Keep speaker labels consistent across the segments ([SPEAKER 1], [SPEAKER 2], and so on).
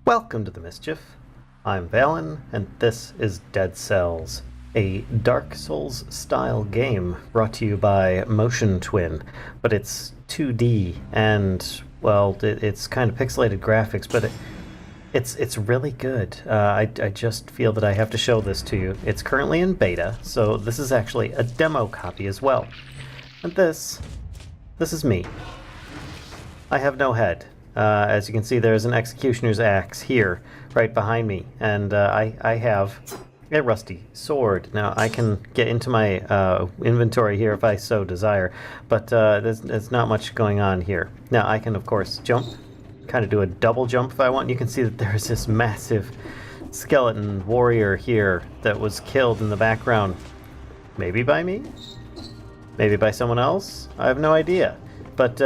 [SPEAKER 1] Welcome to the Mischief. I'm Vallen, and this is Dead Cells, a Dark Souls style game brought to you by Motion Twin, but it's 2D and well, it's kind of pixelated graphics, but it's really good. I just feel that I have to show this to you. It's currently in beta, so this is actually a demo copy as well. And this is me. I have no head. As you can see, there's an executioner's axe here, right behind me, and I have a rusty sword. Now, I can get into my inventory here if I so desire, but there's not much going on here. Now, I can, of course, jump, kind of do a double jump if I want. You can see that there's this massive skeleton warrior here that was killed in the background. Maybe by me? Maybe by someone else? I have no idea. But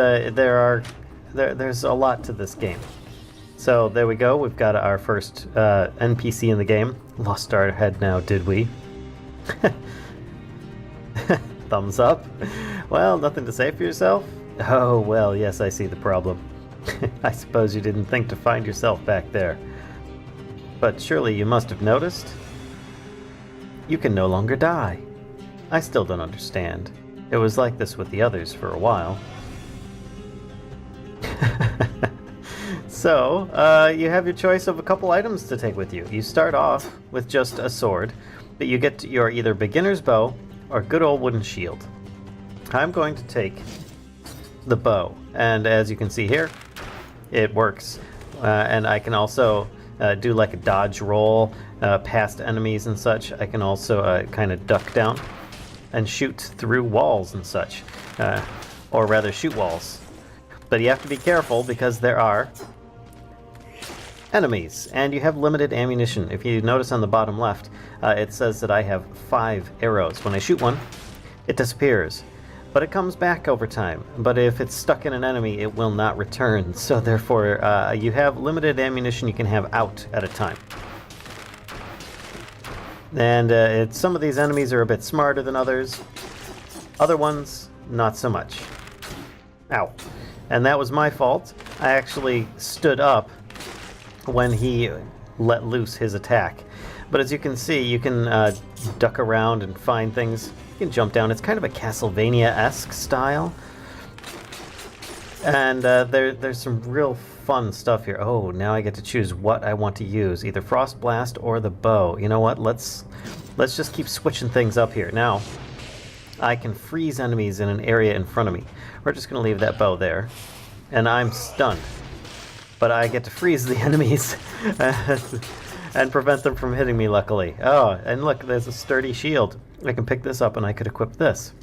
[SPEAKER 1] there's a lot to this game. So there we go. We've got our first NPC in the game. Lost our head now, did we? Thumbs up. Well, nothing to say for yourself? Oh, well, yes, I see the problem. I suppose you didn't think to find yourself back there. But surely you must have noticed. You can no longer die. I still don't understand. It was like this with the others for a while. So, you have your choice of a couple items to take with you. You start off with just a sword, but you get your either beginner's bow or good old wooden shield. I'm going to take the bow, and as you can see here, it works. And I can also do like a dodge roll past enemies and such. I can also kind of duck down and shoot through walls and such, or rather shoot walls. But you have to be careful because there are enemies, and you have limited ammunition. If you notice on the bottom left, it says that I have 5 arrows. When I shoot one, it disappears, but it comes back over time. But if it's stuck in an enemy, it will not return. So therefore, you have limited ammunition you can have out at a time. And some of these enemies are a bit smarter than others. Other ones, not so much. Ow. And that was my fault. I actually stood up when he let loose his attack. But as you can see, you can duck around and find things. You can jump down. It's kind of a Castlevania-esque style. And there's some real fun stuff here. Oh, now I get to choose what I want to use, either Frost Blast or the bow. You know what? Let's just keep switching things up here. Now, I can freeze enemies in an area in front of me. We're just going to leave that bow there. And I'm stunned. But I get to freeze the enemies and prevent them from hitting me, luckily. Oh, and look, there's a sturdy shield. I can pick this up and I could equip this.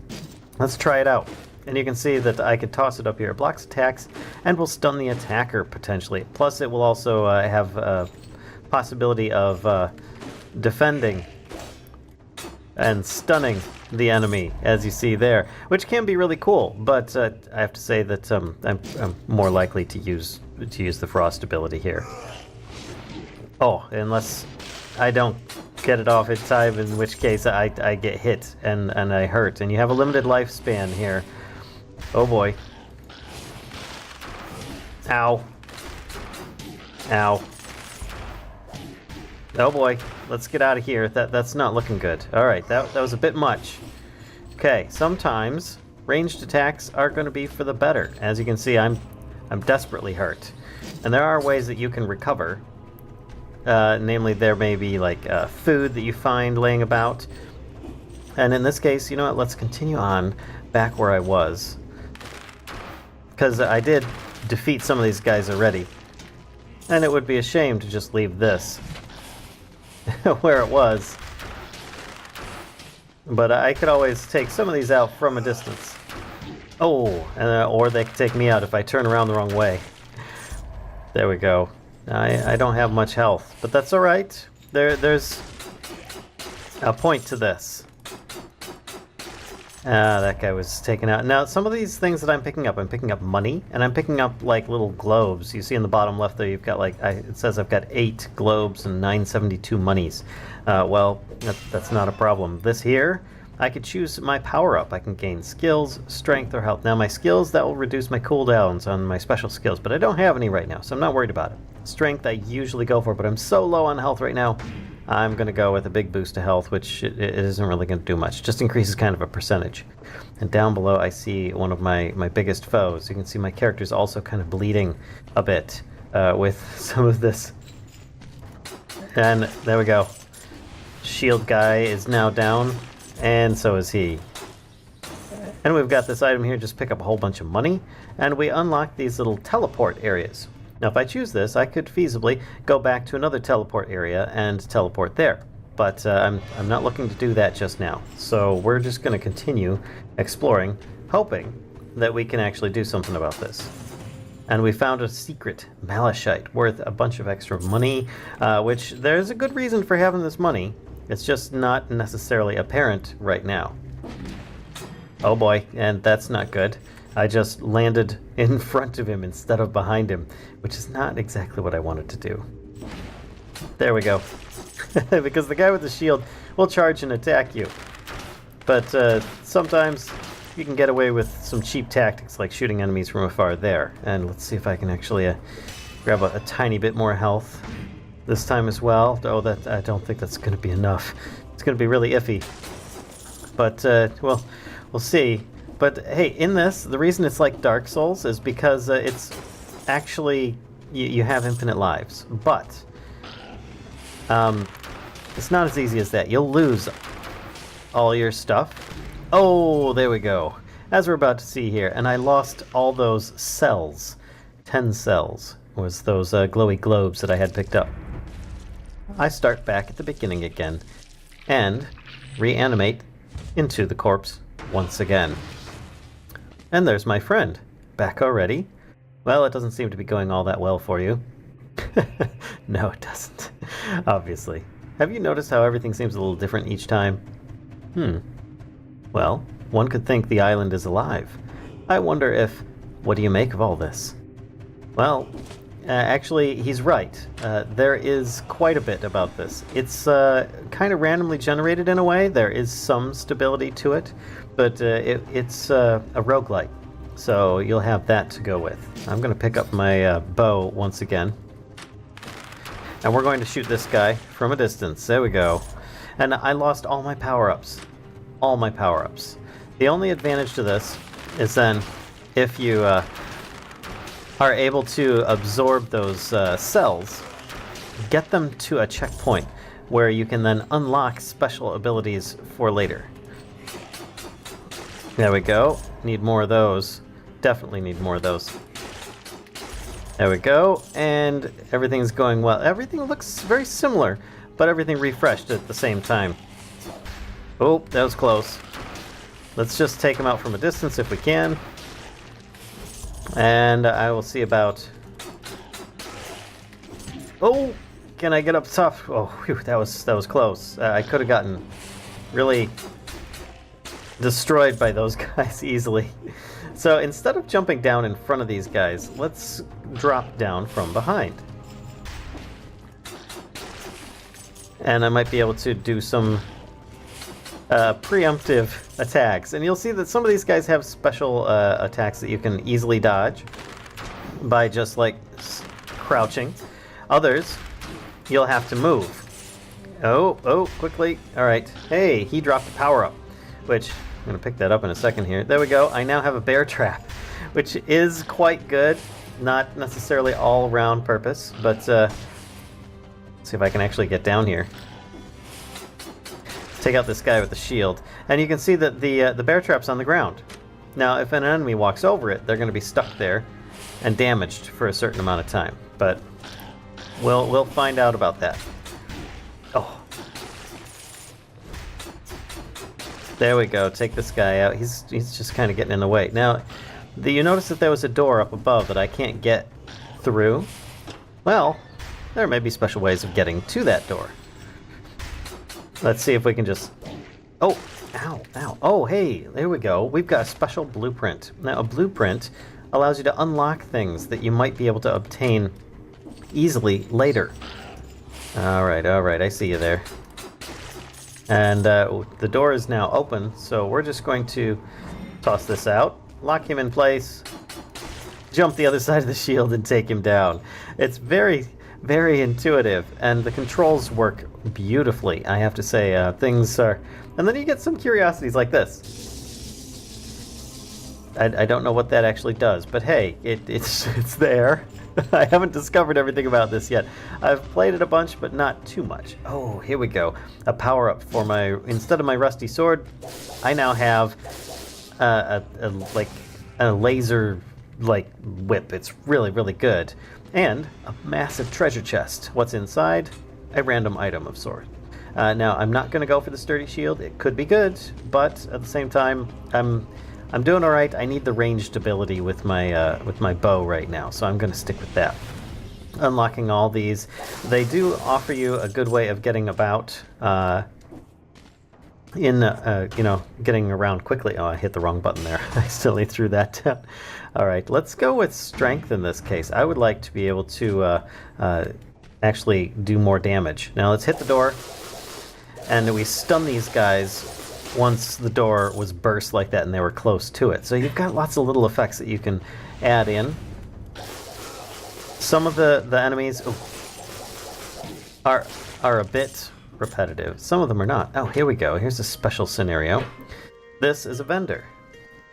[SPEAKER 1] Let's try it out. And you can see that I could toss it up here. It blocks attacks and will stun the attacker, potentially. Plus, it will also have a possibility of defending and stunning the enemy, as you see there, which can be really cool. But I have to say that I'm more likely to use the frost ability here. Oh, unless I don't get it off in time, in which case I get hit and I hurt. And you have a limited lifespan here. Oh boy. Ow. Ow. Oh boy, let's get out of here. That's not looking good. Alright, that was a bit much. Okay, sometimes ranged attacks are going to be for the better. As you can see, I'm desperately hurt. And there are ways that you can recover. Namely, there may be like food that you find laying about. And in this case, you know what, let's continue on back where I was. Because I did defeat some of these guys already. And it would be a shame to just leave this where it was. But I could always take some of these out from a distance. Oh, or they could take me out if I turn around the wrong way. There we go. I don't have much health, but that's alright. There's a point to this. That guy was taken out. Now, some of these things that I'm picking up money, and I'm picking up, like, little globes. You see in the bottom left there, you've got, like, it says I've got 8 globes and 972 monies. Well, that's not a problem. This here, I could choose my power-up. I can gain skills, strength, or health. Now, my skills, that will reduce my cooldowns on my special skills, but I don't have any right now, so I'm not worried about it. strength I usually go for, but I'm so low on health right now, I'm going to go with a big boost to health, which it isn't really going to do much. Just increases kind of a percentage. And down below I see one of my biggest foes. You can see my character's also kind of bleeding a bit with some of this. And there we go. Shield guy is now down, and so is he. And we've got this item here, just pick up a whole bunch of money, and we unlock these little teleport areas. Now if I choose this, I could feasibly go back to another teleport area and teleport there. But I'm not looking to do that just now. So we're just going to continue exploring, hoping that we can actually do something about this. And we found a secret malachite worth a bunch of extra money, which there's a good reason for having this money. It's just not necessarily apparent right now. Oh boy, and that's not good. I just landed in front of him instead of behind him, which is not exactly what I wanted to do. There we go. Because the guy with the shield will charge and attack you. But sometimes you can get away with some cheap tactics like shooting enemies from afar there. And let's see if I can actually grab a tiny bit more health this time as well. Oh, I don't think that's going to be enough. It's going to be really iffy. But, well, we'll see. But hey, in this, the reason it's like Dark Souls is because it's actually, you have infinite lives. But it's not as easy as that. You'll lose all your stuff. Oh, there we go. As we're about to see here. And I lost all those cells. 10 cells was those glowy globes that I had picked up. I start back at the beginning again and reanimate into the corpse once again. And there's my friend. Back already? Well, it doesn't seem to be going all that well for you. No, it doesn't. Obviously. Have you noticed how everything seems a little different each time? Well, one could think the island is alive. I wonder if... What do you make of all this? Well, actually, he's right. There is quite a bit about this. It's kind of randomly generated in a way. There is some stability to it, but it's a roguelike. So you'll have that to go with. I'm going to pick up my bow once again. And we're going to shoot this guy from a distance. There we go. And I lost all my power-ups. All my power-ups. The only advantage to this is then if you are able to absorb those cells, get them to a checkpoint where you can then unlock special abilities for later. There we go. Need more of those. Definitely need more of those. There we go, and everything's going well. Everything looks very similar, but everything refreshed at the same time. Oh, that was close. Let's just take him out from a distance if we can. And I will see about... Oh, can I get up top? Oh, whew, that was close. I could have gotten really destroyed by those guys easily. So instead of jumping down in front of these guys, let's drop down from behind. And I might be able to do some preemptive attacks. And you'll see that some of these guys have special attacks that you can easily dodge by just like crouching. Others, you'll have to move. Oh, quickly. All right. Hey, he dropped a power-up, which... I'm going to pick that up in a second here. There we go. I now have a bear trap, which is quite good. Not necessarily all-round purpose, but let's see if I can actually get down here. Take out this guy with the shield. And you can see that the bear trap's on the ground. Now, if an enemy walks over it, they're going to be stuck there and damaged for a certain amount of time. But we'll find out about that. Oh. There we go. Take this guy out. He's just kind of getting in the way. Now, you notice that there was a door up above that I can't get through? Well, there may be special ways of getting to that door. Let's see if we can just... Oh, ow. Oh, hey, there we go. We've got a special blueprint. Now, a blueprint allows you to unlock things that you might be able to obtain easily later. All right, I see you there. And the door is now open, so we're just going to toss this out, lock him in place, jump the other side of the shield, and take him down. It's very, very intuitive, and the controls work beautifully, I have to say. Things are... And then you get some curiosities like this. I don't know what that actually does, but hey, it's there. I haven't discovered everything about this yet. I've played it a bunch, but not too much. Oh, here we go. A power-up for my... Instead of my rusty sword, I now have a laser whip. It's really, really good. And a massive treasure chest. What's inside? A random item of sort. Now, I'm not going to go for the sturdy shield. It could be good, but at the same time, I'm doing all right. I need the ranged ability with my bow right now, so I'm going to stick with that. Unlocking all these, they do offer you a good way of getting about getting around quickly. Oh, I hit the wrong button there. I accidentally threw that down. All right, let's go with strength in this case. I would like to be able to actually do more damage. Now let's hit the door, and we stun these guys once the door was burst like that and they were close to it. So you've got lots of little effects that you can add in. Some of the enemies are a bit repetitive. Some of them are not. Oh, here we go. Here's a special scenario. This is a vendor.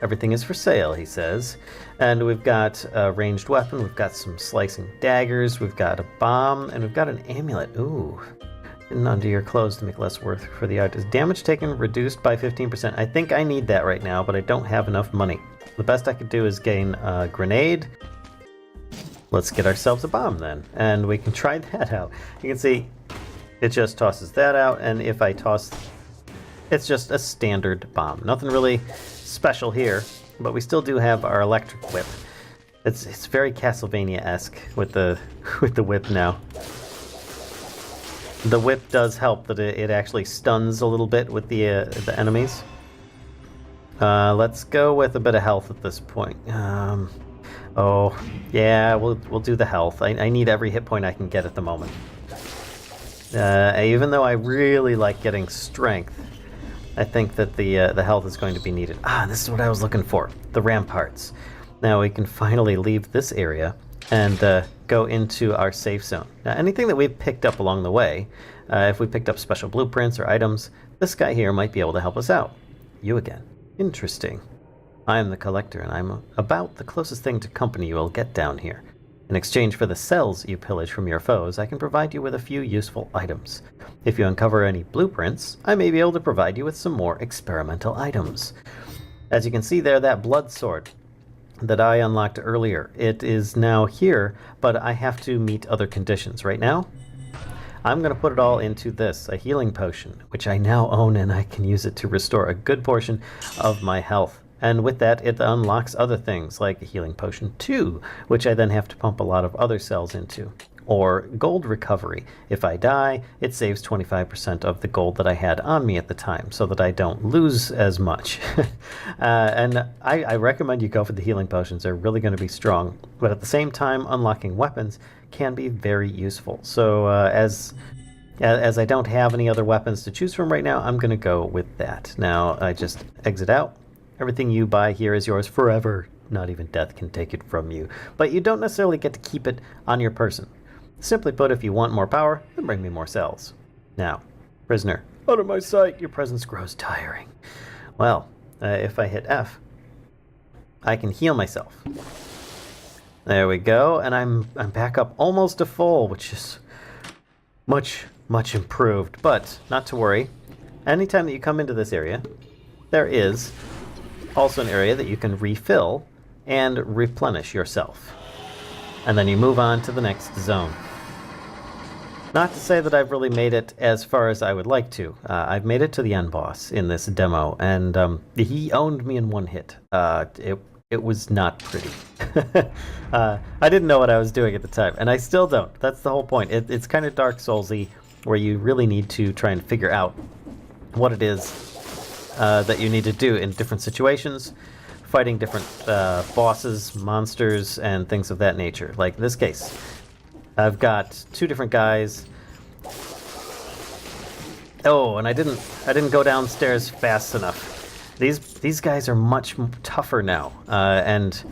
[SPEAKER 1] Everything is for sale, he says. And we've got a ranged weapon, we've got some slicing daggers, we've got a bomb, and we've got an amulet. Ooh. And under your clothes to make less worth for the artist. Damage taken reduced by 15%. I think I need that right now, but I don't have enough money. The best I could do is gain a grenade. Let's get ourselves a bomb then, and we can try that out. You can see it just tosses that out, and if I toss... It's just a standard bomb. Nothing really special here, but we still do have our electric whip. It's very Castlevania-esque with the whip now. The whip does help that it actually stuns a little bit with the enemies. Let's go with a bit of health at this point. Oh, yeah, we'll do the health. I need every hit point I can get at the moment. Even though I really like getting strength, I think that the health is going to be needed. Ah, this is what I was looking for. The ramparts. Now we can finally leave this area and go into our safe zone. Now, anything that we've picked up along the way, if we picked up special blueprints or items, this guy here might be able to help us out. You again. Interesting. I am the collector, and I'm about the closest thing to company you will get down here. In exchange for the cells you pillage from your foes, I can provide you with a few useful items. If you uncover any blueprints, I may be able to provide you with some more experimental items. As you can see there, that blood sword that I unlocked earlier, it is now here, but I have to meet other conditions. Right now, I'm going to put it all into this, a healing potion, which I now own, and I can use it to restore a good portion of my health. And with that, it unlocks other things, like a healing potion 2, which I then have to pump a lot of other cells into. Or gold recovery. If I die, it saves 25% of the gold that I had on me at the time, so that I don't lose as much. And I recommend you go for the healing potions. They're really going to be strong. But at the same time, unlocking weapons can be very useful. So as I don't have any other weapons to choose from right now, I'm going to go with that. Now, I just exit out. Everything you buy here is yours forever. Not even death can take it from you. But you don't necessarily get to keep it on your person. Simply put, if you want more power, then bring me more cells. Now, prisoner, out of my sight, your presence grows tiring. Well, if I hit F, I can heal myself. There we go, and I'm back up almost to full, which is much improved. But not to worry. Anytime that you come into this area, there is also an area that you can refill and replenish yourself. And then you move on to the next zone. Not to say that I've really made it as far as I would like to. I've made it to the end boss in this demo, and he owned me in one hit. It was not pretty. I didn't know what I was doing at the time, and I still don't. That's the whole point. It's kind of Dark Souls-y, where you really need to try and figure out what it is that you need to do in different situations, fighting different bosses, monsters, and things of that nature. Like in this case, I've got two different guys. Oh, and I didn't go downstairs fast enough. These guys are much tougher now, and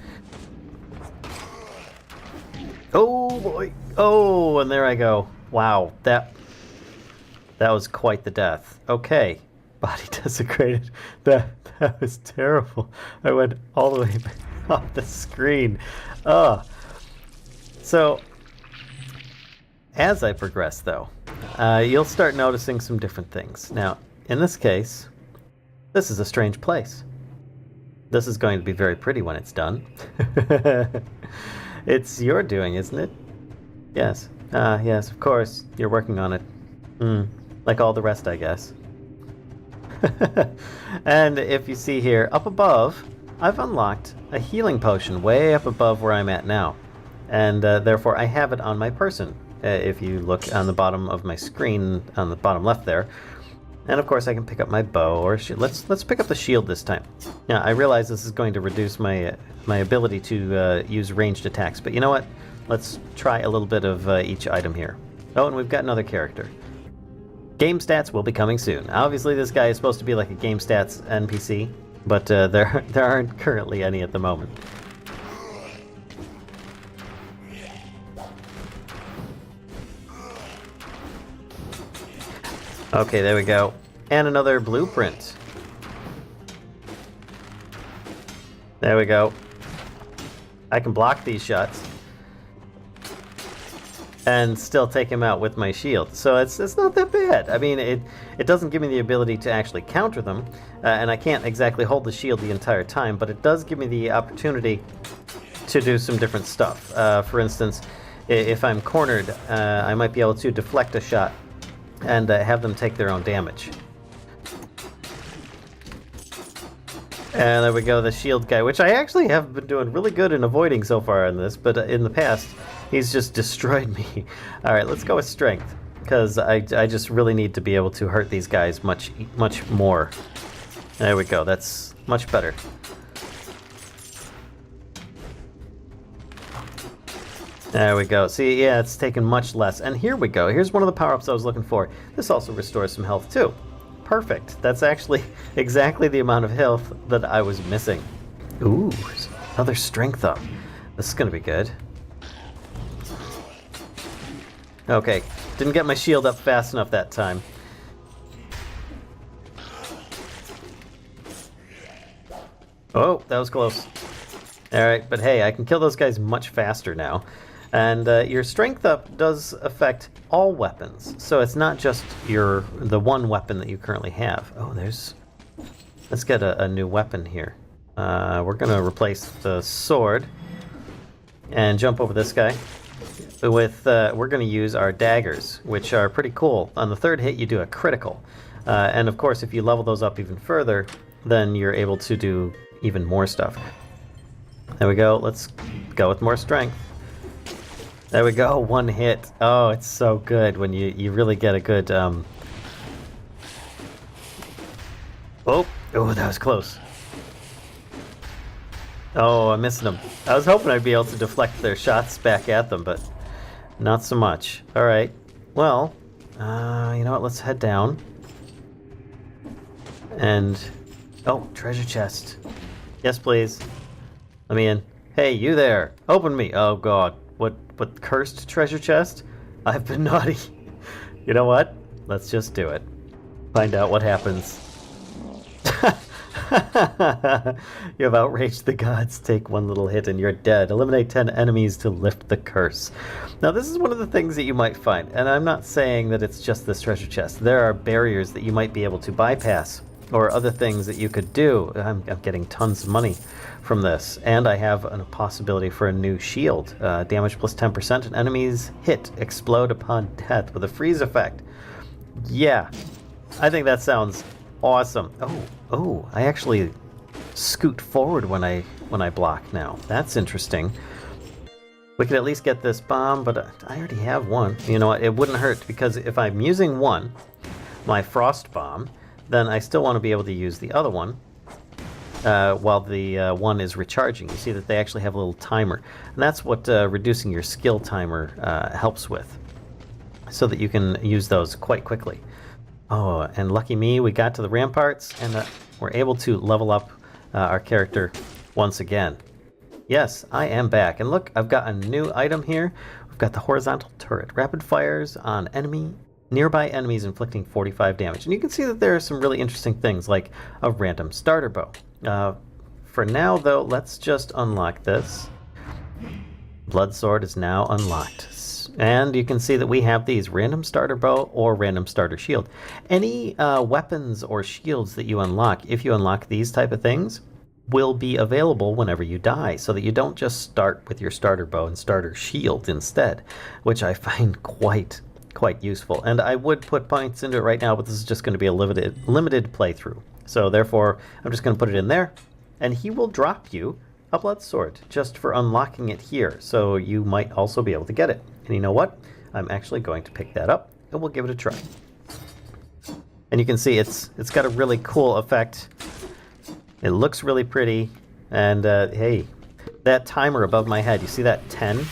[SPEAKER 1] Oh boy! Oh, and there I go. Wow, that was quite the death. Okay, body desecrated. That was terrible. I went all the way off the screen. Ugh. So, as I progress, though, you'll start noticing some different things. Now, in this case, this is a strange place. This is going to be very pretty when it's done. It's your doing, isn't it? Yes. Yes, of course. You're working on it. Like all the rest, I guess. And if you see here, up above, I've unlocked a healing potion way up above where I'm at now. And therefore, I have it on my person. If you look on the bottom of my screen, on the bottom left there. And of course, I can pick up my bow or shield. Let's pick up the shield this time. Now, I realize this is going to reduce my my ability to use ranged attacks, but you know what? Let's try a little bit of each item here. Oh, and we've got another character. Game stats will be coming soon. Obviously, this guy is supposed to be like a game stats NPC, but there aren't currently any at the moment. Okay, there we go. And another blueprint. There we go. I can block these shots and still take him out with my shield. So it's not that bad. I mean, it doesn't give me the ability to actually counter them, and I can't exactly hold the shield the entire time, but it does give me the opportunity to do some different stuff. For instance, if I'm cornered, I might be able to deflect a shot and have them take their own damage. And there we go, the shield guy, which I actually have been doing really good in avoiding so far in this, but in the past, he's just destroyed me. Alright, let's go with strength, because I just really need to be able to hurt these guys much more. There we go, that's much better. There we go. See, yeah, it's taken much less. And here we go. Here's one of the power-ups I was looking for. This also restores some health, too. Perfect. That's actually exactly the amount of health that I was missing. Ooh, another strength up. This is going to be good. Okay, didn't get my shield up fast enough that time. Oh, that was close. Alright, but hey, I can kill those guys much faster now. And your strength up does affect all weapons, so it's not just the one weapon that you currently have. Oh, let's get a new weapon here. We're gonna replace the sword and jump over this guy with. We're gonna use our daggers, which are pretty cool. On the third hit, you do a critical, and of course, if you level those up even further, then you're able to do even more stuff. There we go. Let's go with more strength. There we go, one hit. Oh, it's so good when you really get a good, Oh, that was close. Oh, I'm missing them. I was hoping I'd be able to deflect their shots back at them, but not so much. Alright, well, you know what, let's head down. And, oh, treasure chest. Yes, please. Let me in. Hey, you there, open me. Oh, God. What cursed treasure chest? I've been naughty. You know what? Let's just do it. Find out what happens. You have outraged the gods. Take one little hit and you're dead. Eliminate 10 enemies to lift the curse. Now, this is one of the things that you might find, and I'm not saying that it's just this treasure chest. There are barriers that you might be able to bypass, or other things that you could do. I'm getting tons of money from this, and I have a possibility for a new shield. Damage plus 10%, and enemies hit explode upon death with a freeze effect. Yeah, I think that sounds awesome. Oh, I actually scoot forward when I block now. That's interesting. We could at least get this bomb, but I already have one. You know what, it wouldn't hurt, because if I'm using one, my frost bomb, then I still want to be able to use the other one while the one is recharging. You see that they actually have a little timer. And that's what reducing your skill timer helps with, so that you can use those quite quickly. Oh, and lucky me, we got to the ramparts, and we're able to level up our character once again. Yes, I am back. And look, I've got a new item here. We've got the horizontal turret. Rapid fires on nearby enemies inflicting 45 damage. And you can see that there are some really interesting things like a random starter bow. For now, though, let's just unlock this. Blood Sword is now unlocked. And you can see that we have these random starter bow or random starter shield. Any weapons or shields that you unlock, if you unlock these type of things, will be available whenever you die, so that you don't just start with your starter bow and starter shield instead, which I find quite useful. And I would put points into it right now, but this is just going to be a limited playthrough. So therefore, I'm just going to put it in there, and he will drop you a blood sword just for unlocking it here. So you might also be able to get it. And you know what? I'm actually going to pick that up, and we'll give it a try. And you can see it's got a really cool effect. It looks really pretty, and hey, that timer above my head, you see that 10?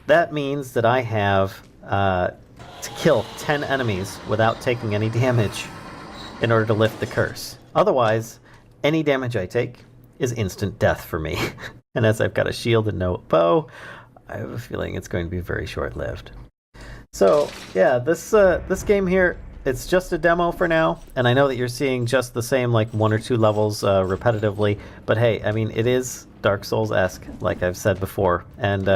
[SPEAKER 1] That means that I have to kill 10 enemies without taking any damage in order to lift the curse. Otherwise, any damage I take is instant death for me. And as I've got a shield and no bow, I have a feeling it's going to be very short-lived. So yeah, this game here, it's just a demo for now, and I know that you're seeing just the same like 1 or 2 levels repetitively, but hey, I mean, it is Dark Souls-esque, like I've said before, and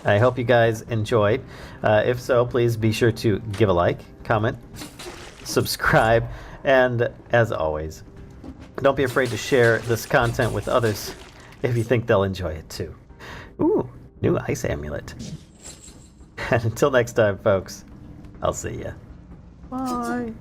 [SPEAKER 1] I hope you guys enjoyed. If so, please be sure to give a like, comment, subscribe, and as always, don't be afraid to share this content with others if you think they'll enjoy it too. Ooh, new ice amulet. And until next time, folks, I'll see ya. Bye.